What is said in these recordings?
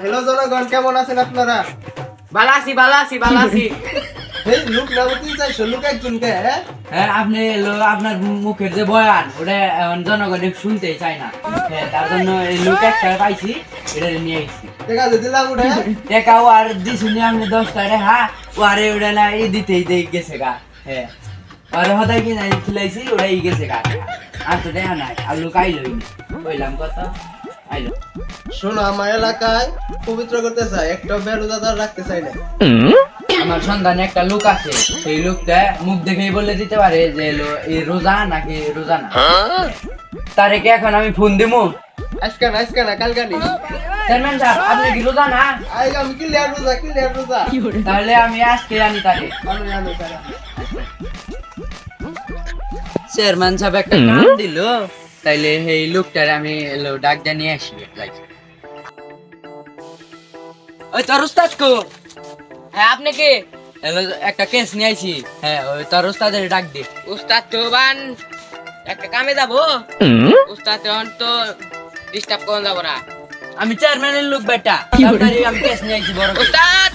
Hello জনগণ, কেমন আছেন আপনারা? ভালো আছি। এই লোক নামতি চাইছো, লোক একজনকে হ্যাঁ, আপনি আপনার মুখের যে বয়ান ওটা জনগণ শুনতে চায় না। হ্যাঁ, তার জন্য এই লোক একটা পাইছি, এটা নিয়ে আইছি। দেখা দিলাম ওটা দেখা ও আর দিছুনি আপনি 10 টাকা। হ্যাঁ, ও আরে ওটা না এই দিতেই গেছে গা। হ্যাঁ, আরে হদাই কি নাই খিলাইছি, ওটাই গেছে গা। আর তো দেখা নাই, আর লোক আইলই না। কইলাম কথা আইলো। শোনো, আমার এলাকায় পবিত্র করতে চাই, একটা বেরোজাদার রাখতে চাই না। আমার সন্ধানে একটা লোক আছে, সেই লোকটা মুখ দেখেই বলে দিতে পারে যে এই রোজা নাকি রোজা না। তারে কি এখন আমি ফোন দিমু? আজকে না কালকে নিস। চেয়ারম্যান সাহেব, আপনি কি রোজা না? আমি ক্লিয়ার রোজা। তাহলে আমি আজকে আনি তারে। চেয়ারম্যান সাহেব একটা কাম দিল, তাইলে এই লোকটারে আমি ডাক জানিয়ে আসি। ওই তোর উস্তাদ কো? হ্যাঁ, আপনি কে? একটা কেস নিয়ে আইছি। হ্যাঁ, ওই তোর উস্তাদের ডাক দে। উস্তাদ তো একটা কামে যাবো। উস্তাদ তো ডিস্টার্ব করুন যাবো না। আমি চেয়ারম্যানের লোক বেটা, তাড়াতাড়ি আমি কেস নিয়ে আইছি বড়। উস্তাদ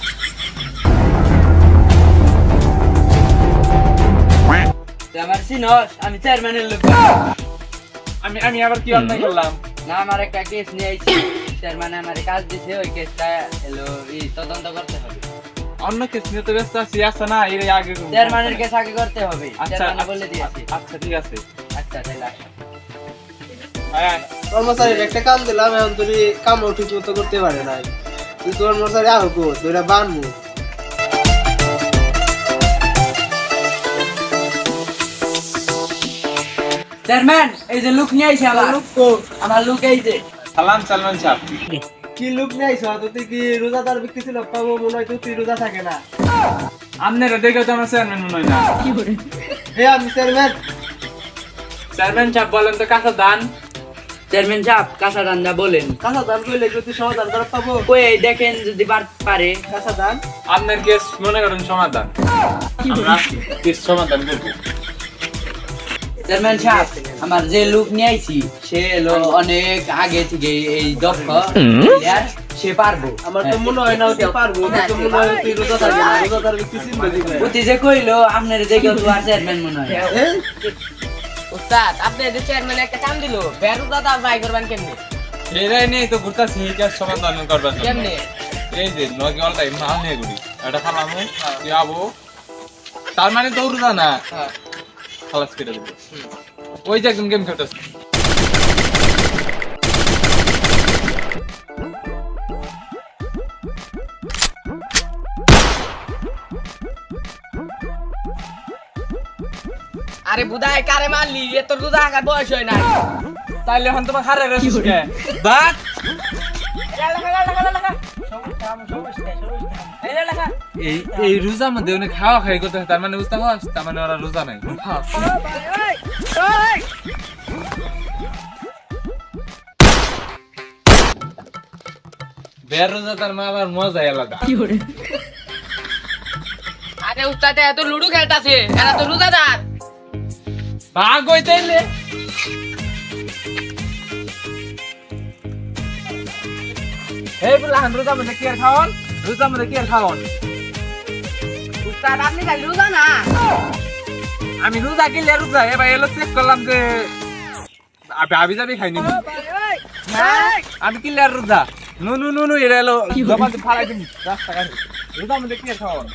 আমার সিনস, আমি চেয়ারম্যানের লোক। আমি আবার কি অন্যায় করলাম? না, আমার একটা কেস নিয়ে আইছি। চেয়ারম্যান আমার কাজ দিছে, ওই কেসটা তদন্ত করতে হবে। অন্য কেস নিয়ে তো ব্যস্ত আছি। আচ্ছা, না এর আগে চেয়ারম্যানের কেস আগে করতে হবে। আচ্ছা, চেয়ারম্যান বলে দিয়েছি। আচ্ছা ঠিক আছে। আচ্ছা, তাইলে আসো। কর্মচারীর একটা কাম দিলাম, এখন তুমি কামও ঠিক মতো করতে পারে নাই। তুই কর্মচারী আহ গো, তোরা বানবো। চেয়ারম্যান, এই যে লোক নিয়ে আইছে আমার। আমার লোক এই যে। সালাম সালমান সাহেব। কি লোক নিয়ে আইছো? তুই কি রোজাদার ব্যক্তি ছিল? পাবো মনে হয় তুই রোজা থাকে না। আপনারা দেখে তো আমার চেয়ারম্যান মনে হয় না। আমি চেয়ারম্যান। চেয়ারম্যান সাহেব বলেন তো কাঁচা ধান। চেয়ারম্যান সাহেব, কাঁচা ধান্দা বলেন। কাঁচা ধান কইলে যদি সমাধান করে পাবো। কই দেখেন যদি পারে। কাঁচা ধান আপনার কেস মনে করেন সমাধান। আমরা কেস সমাধান করব। চেয়ারম্যান সাহেব, আমার যে লোক নিয়ে আইছি সে অনেক আগে থেকে এই দক্ষ প্লেয়ার, সে পারবো। আমার তো মনে হয় না ওকে পারবো। আমার তো মনে হয় তুই রোজা থাকে না। রোজাদার ব্যক্তি চিনবে দিবে। ওতি যে কইলো আপনার দেখে তো আর চেয়ারম্যান মনে হয়। উস্তাদ, আপনি যে চেয়ারম্যান একটা কাম দিল, বেরোজাদা বাই করবেন কেমনে? এরাই নেই তো ঘুরতাছি এই কেস সমাধান করবার জন্য। কেমনে? এই যে নগে অল টাইম মাল নিয়ে ঘুরি। এটা খালামু যাবো, তার মানে দৌড় দা না। খালাস করে দেব। ওই যে একদম গেম খেলতেছে। আরে বুদাই কারে মারলি? এ তোর রোজা থাকার বয়স হয় না। তাইলে এখন তোমার হারে রেছিস কে? বাট এই রোজার মধ্যে অনেক খাওয়া খাই করতে হয়, তার মানে বুঝতে পারছ? তার মানে ওরা রোজা নাই। বের রোজা তার মা আবার মজাই আলাদা। আরে উস্তাদ, এত লুডু খেলতাছে, এরা তো রোজাদার। ভাগ হইতেইলে এই বলে রোজার মধ্যে কি আর খাওয়ান? রোজার মধ্যে কি আর খাওয়ান? উস্তাদ, আপনি খালি রোজা না। আমি রোজা গেলে রোজা এবার এলো চেক করলাম যে আবি যাবি খাইনি। আমি কিনলে আর রোজা নুনু এটা এলো জমা ফালাই দিন রাস্তাঘাটে। রোজার মধ্যে কি আর খাওয়ান?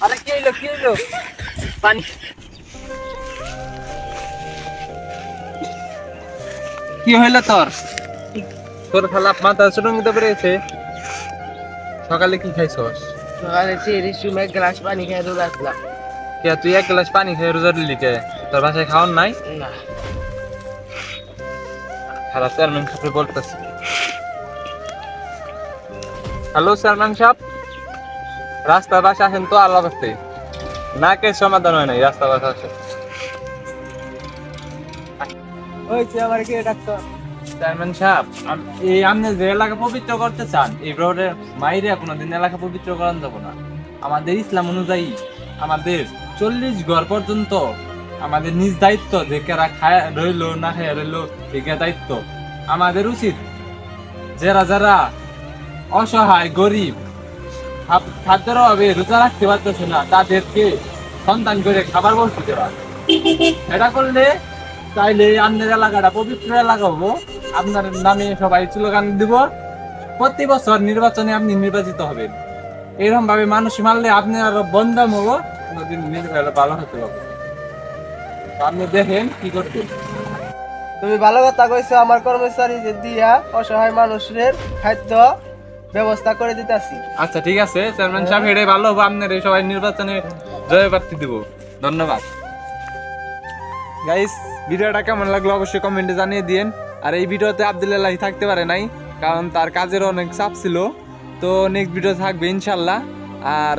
আরে কি হইলো পানি। কি হইলো তোর? তোর খালাপ মাথা ছোট মতো পেরেছে। সকালে কি খাইছস? সকালে সময় এক গ্লাস পানি খেয়ে রোজা আসলাম। কে তুই এক গ্লাস পানি খেয়ে রোজা দিলি কে? তোর বাসায় খাওয়ান নাই? না। খারাপ চেয়ারম্যান সাহেব বলতেছি। হ্যালো চেয়ারম্যান সাহেব, রাস্তার পাশে আসেন তো আল্লাহ করতে। না কে সমাধান হয় নাই রাস্তার পাশে আসে। চেয়ারম্যান সাহেব, এই আপনি যে এলাকা পবিত্র করতে চান, এই রোডের মাইরে কোনোদিন এলাকা পবিত্র করান যাবো না। আমাদের ইসলাম অনুযায়ী আমাদের 40 ঘর পর্যন্ত আমাদের নিজ দায়িত্ব, যে কেরা খায় রইলো না খায় রইলো, এই দায়িত্ব আমাদের উচিত যারা যারা অসহায় গরিব খাদ্যের অভাবে রোজা রাখতে পারতেছে না তাদেরকে সন্তান করে খাবার বস্তু দেওয়া। এটা করলে চাইলে আপনার এলাকাটা পবিত্র এলাকা হবো, আপনার নামে সবাই স্লোগান দিব, প্রতি বছর নির্বাচনে আপনি নির্বাচিত হবেন। এরকম ভাবে মানুষ মারলে আপনি আরো বন্দাম হবো, কোনোদিন ভালো হতে হবে। আপনি দেখেন কি করবেন। তুমি ভালো কথা কইছো, আমার কর্মচারী যে দিয়া অসহায় মানুষের খাদ্য ব্যবস্থা করে দিতেছি। আচ্ছা ঠিক আছে চেয়ারম্যান সাহেব, এটাই ভালো হবো, আপনার এই সবাই নির্বাচনে জয় প্রার্থী দিব। ধন্যবাদ। গাইস, ভিডিওটা কেমন লাগলো অবশ্যই কমেন্টে জানিয়ে দিন। আর এই ভিডিওতে আব্দুল্লাহ থাকতে পারে নাই, কারণ তার কাজের অনেক চাপ ছিল। তো নেক্সট ভিডিও থাকবে ইনশাল্লাহ। আর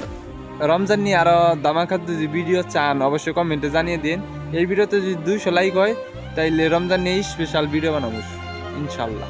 রমজান নিয়ে আরো ধামাকার যদি ভিডিও চান অবশ্যই কমেন্টে জানিয়ে দিন। এই ভিডিওতে যদি 200 লাইক হয় তাইলে রমজান নিয়ে স্পেশাল ভিডিও বানাবো ইনশাল্লাহ।